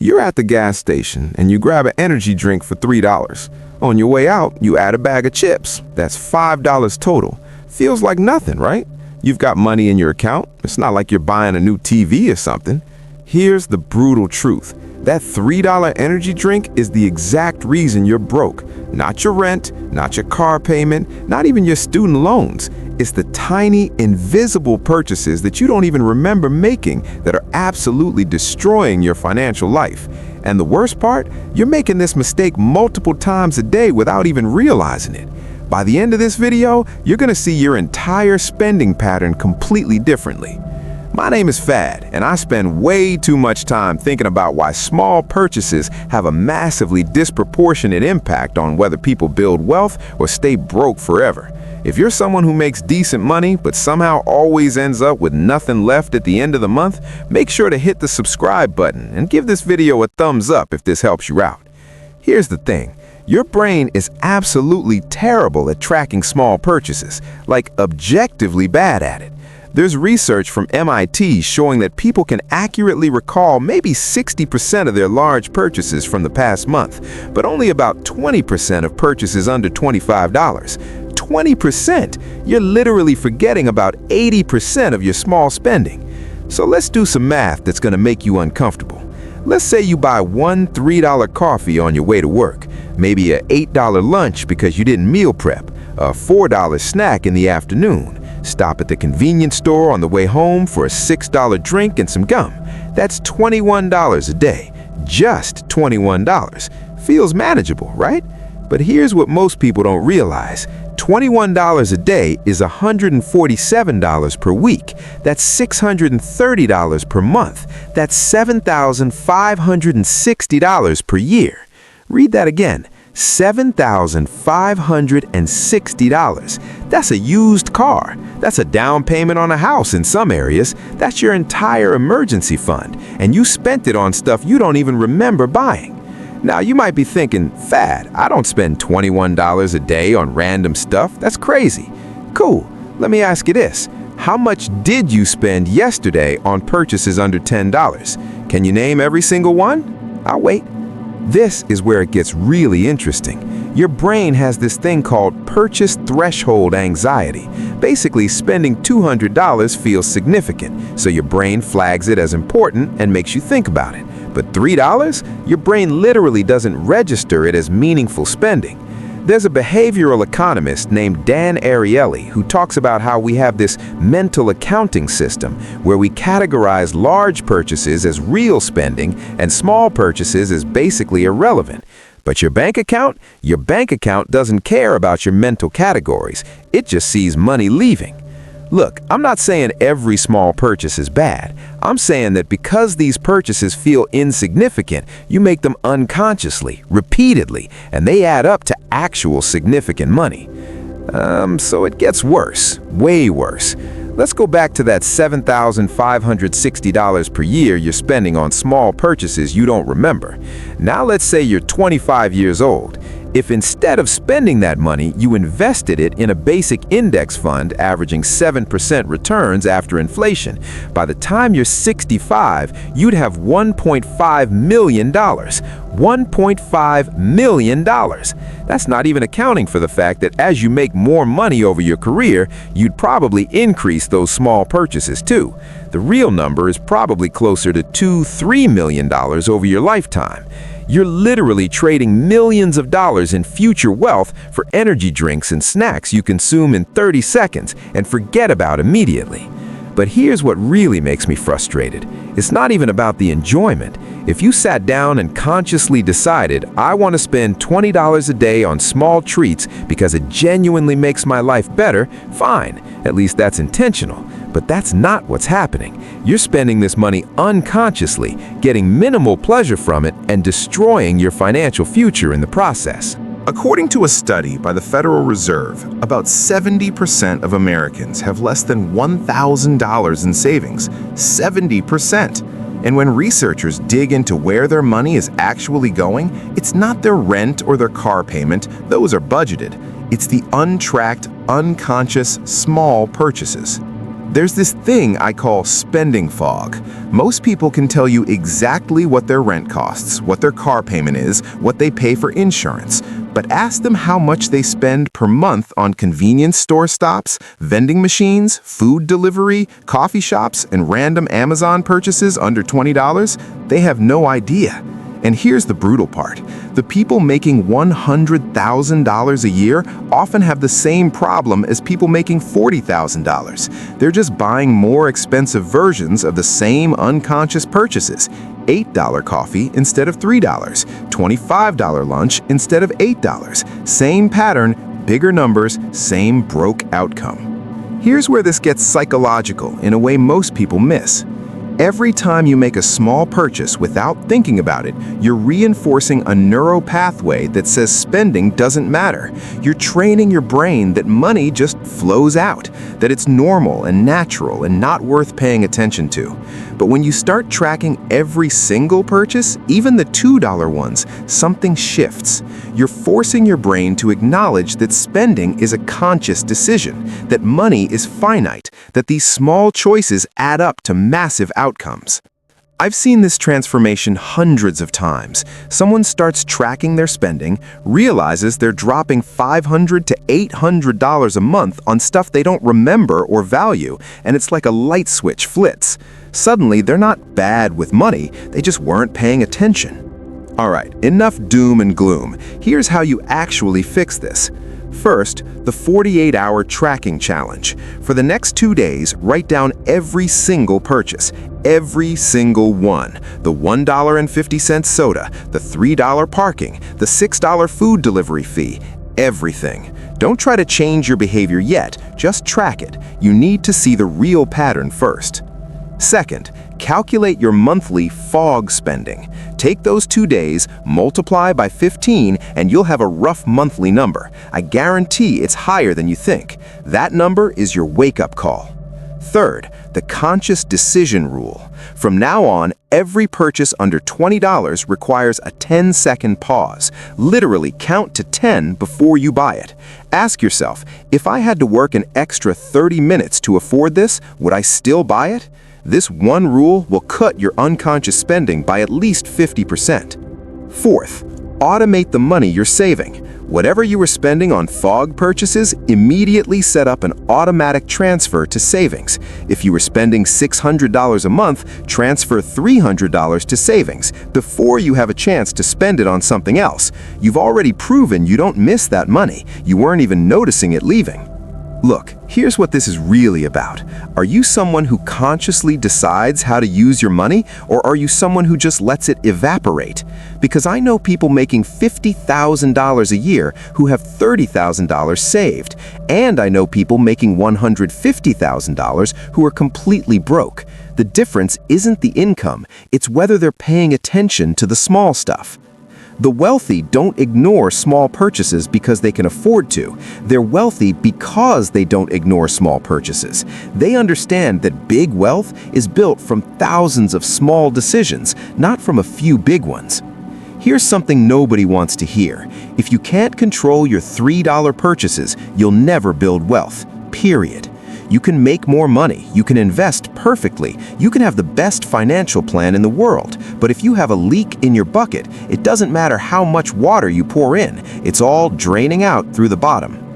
You're at the gas station and you grab an energy drink for $3. On your way out, you add a bag of chips. That's $5 total. Feels like nothing, right? You've got money in your account. It's not like you're buying a new TV or something. Here's the brutal truth. That $3 energy drink is the exact reason you're broke. Not your rent, not your car payment, not even your student loans. It's the tiny, invisible purchases that you don't even remember making that are absolutely destroying your financial life. And the worst part, you're making this mistake multiple times a day without even realizing it. By the end of this video, you're going to see your entire spending pattern completely differently. My name is Fad, and I spend way too much time thinking about why small purchases have a massively disproportionate impact on whether people build wealth or stay broke forever. If you're someone who makes decent money but somehow always ends up with nothing left at the end of the month, make sure to hit the subscribe button and give this video a thumbs up if this helps you out. Here's the thing. Your brain is absolutely terrible at tracking small purchases, like objectively bad at it. There's research from MIT showing that people can accurately recall maybe 60% of their large purchases from the past month, but only about 20% of purchases under $25. 20%! You're literally forgetting about 80% of your small spending. So let's do some math that's going to make you uncomfortable. Let's say you buy one $3 coffee on your way to work, maybe an $8 lunch because you didn't meal prep, a $4 snack in the afternoon. Stop at the convenience store on the way home for a $6 drink and some gum. That's $21 a day. Just $21. Feels manageable, right? But here's what most people don't realize. $21 a day is $147 per week. That's $630 per month. That's $7,560 per year. Read that again. $7,560. That's a used car. That's a down payment on a house in some areas. That's your entire emergency fund. And you spent it on stuff you don't even remember buying. Now, you might be thinking, Fad, I don't spend $21 a day on random stuff. That's crazy. Cool. Let me ask you this. How much did you spend yesterday on purchases under $10? Can you name every single one? I'll wait. This is where it gets really interesting. Your brain has this thing called purchase threshold anxiety. Basically, spending $200 feels significant, so your brain flags it as important and makes you think about it. But $3? Your brain literally doesn't register it as meaningful spending. There's a behavioral economist named Dan Ariely who talks about how we have this mental accounting system where we categorize large purchases as real spending and small purchases as basically irrelevant. But your bank account doesn't care about your mental categories. It just sees money leaving. Look, I'm not saying every small purchase is bad. I'm saying that because these purchases feel insignificant, you make them unconsciously, repeatedly, and they add up to actual significant money. So it gets worse, way worse. Let's go back to that $7,560 per year you're spending on small purchases you don't remember. Now let's say you're 25 years old. If instead of spending that money, you invested it in a basic index fund averaging 7% returns after inflation, by the time you're 65, you'd have $1.5 million. $1.5 million. That's not even accounting for the fact that as you make more money over your career, you'd probably increase those small purchases too. The real number is probably closer to $2–3 million over your lifetime. You're literally trading millions of dollars in future wealth for energy drinks and snacks you consume in 30 seconds and forget about immediately. But here's what really makes me frustrated. It's not even about the enjoyment. If you sat down and consciously decided, I want to spend $20 a day on small treats because it genuinely makes my life better, fine. At least that's intentional. But that's not what's happening. You're spending this money unconsciously, getting minimal pleasure from it, and destroying your financial future in the process. According to a study by the Federal Reserve, about 70% of Americans have less than $1,000 in savings. 70%! And when researchers dig into where their money is actually going, it's not their rent or their car payment, those are budgeted. It's the untracked, unconscious, small purchases. There's this thing I call spending fog. Most people can tell you exactly what their rent costs, what their car payment is, what they pay for insurance. But ask them how much they spend per month on convenience store stops, vending machines, food delivery, coffee shops, and random Amazon purchases under $20. They have no idea. And here's the brutal part. The people making $100,000 a year often have the same problem as people making $40,000. They're just buying more expensive versions of the same unconscious purchases. $8 coffee instead of $3, $25 lunch instead of $8. Same pattern, bigger numbers, same broke outcome. Here's where this gets psychological in a way most people miss. Every time you make a small purchase without thinking about it, you're reinforcing a neural pathway that says spending doesn't matter. You're training your brain that money just flows out, that it's normal and natural and not worth paying attention to. But when you start tracking every single purchase, even the $2 ones, something shifts. You're forcing your brain to acknowledge that spending is a conscious decision, that money is finite, that these small choices add up to massive outcomes. I've seen this transformation hundreds of times. Someone starts tracking their spending, realizes they're dropping $500 to $800 a month on stuff they don't remember or value, and it's like a light switch flips. Suddenly, they're not bad with money, they just weren't paying attention. All right, enough doom and gloom. Here's how you actually fix this. First, the 48-hour tracking challenge. For the next 2 days, write down every single purchase, every single one. The $1.50 soda, the $3 parking, the $6 food delivery fee, everything. Don't try to change your behavior yet, just track it. You need to see the real pattern first. Second, calculate your monthly fog spending. Take those 2 days, multiply by 15, and you'll have a rough monthly number. I guarantee it's higher than you think. That number is your wake-up call. Third, the conscious decision rule. From now on, every purchase under $20 requires a 10-second pause. Literally count to 10 before you buy it. Ask yourself, if I had to work an extra 30 minutes to afford this, would I still buy it? This one rule will cut your unconscious spending by at least 50%. Fourth, automate the money you're saving. Whatever you were spending on fog purchases, immediately set up an automatic transfer to savings. If you were spending $600 a month, transfer $300 to savings before you have a chance to spend it on something else. You've already proven you don't miss that money. You weren't even noticing it leaving. Look, here's what this is really about. Are you someone who consciously decides how to use your money, or are you someone who just lets it evaporate? Because I know people making $50,000 a year who have $30,000 saved, and I know people making $150,000 who are completely broke. The difference isn't the income, it's whether they're paying attention to the small stuff. The wealthy don't ignore small purchases because they can afford to. They're wealthy because they don't ignore small purchases. They understand that big wealth is built from thousands of small decisions, not from a few big ones. Here's something nobody wants to hear. If you can't control your $3 purchases, you'll never build wealth, period. You can make more money, you can invest perfectly, you can have the best financial plan in the world, but if you have a leak in your bucket, it doesn't matter how much water you pour in, it's all draining out through the bottom.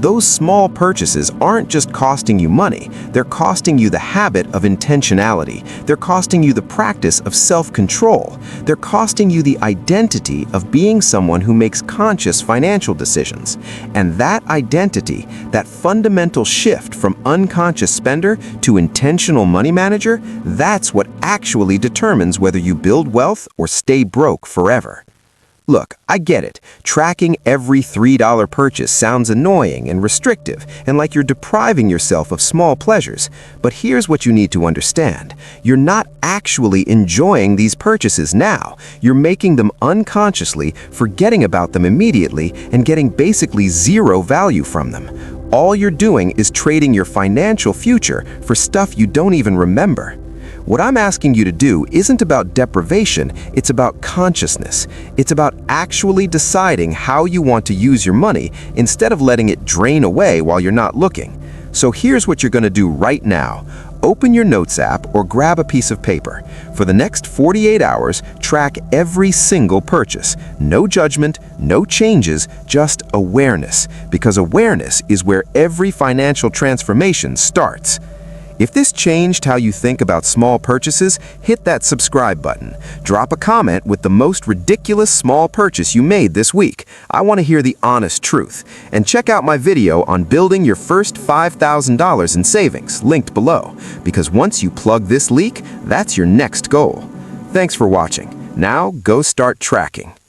Those small purchases aren't just costing you money, they're costing you the habit of intentionality, they're costing you the practice of self-control, they're costing you the identity of being someone who makes conscious financial decisions. And that identity, that fundamental shift from unconscious spender to intentional money manager, that's what actually determines whether you build wealth or stay broke forever. Look, I get it. Tracking every $3 purchase sounds annoying and restrictive and like you're depriving yourself of small pleasures. But here's what you need to understand. You're not actually enjoying these purchases now. You're making them unconsciously, forgetting about them immediately, and getting basically zero value from them. All you're doing is trading your financial future for stuff you don't even remember. What I'm asking you to do isn't about deprivation, it's about consciousness. It's about actually deciding how you want to use your money instead of letting it drain away while you're not looking. So here's what you're going to do right now. Open your Notes app or grab a piece of paper. For the next 48 hours, track every single purchase. No judgment, no changes, just awareness. Because awareness is where every financial transformation starts. If this changed how you think about small purchases, hit that subscribe button. Drop a comment with the most ridiculous small purchase you made this week. I want to hear the honest truth. And check out my video on building your first $5,000 in savings, linked below. Because once you plug this leak, that's your next goal. Thanks for watching. Now go start tracking.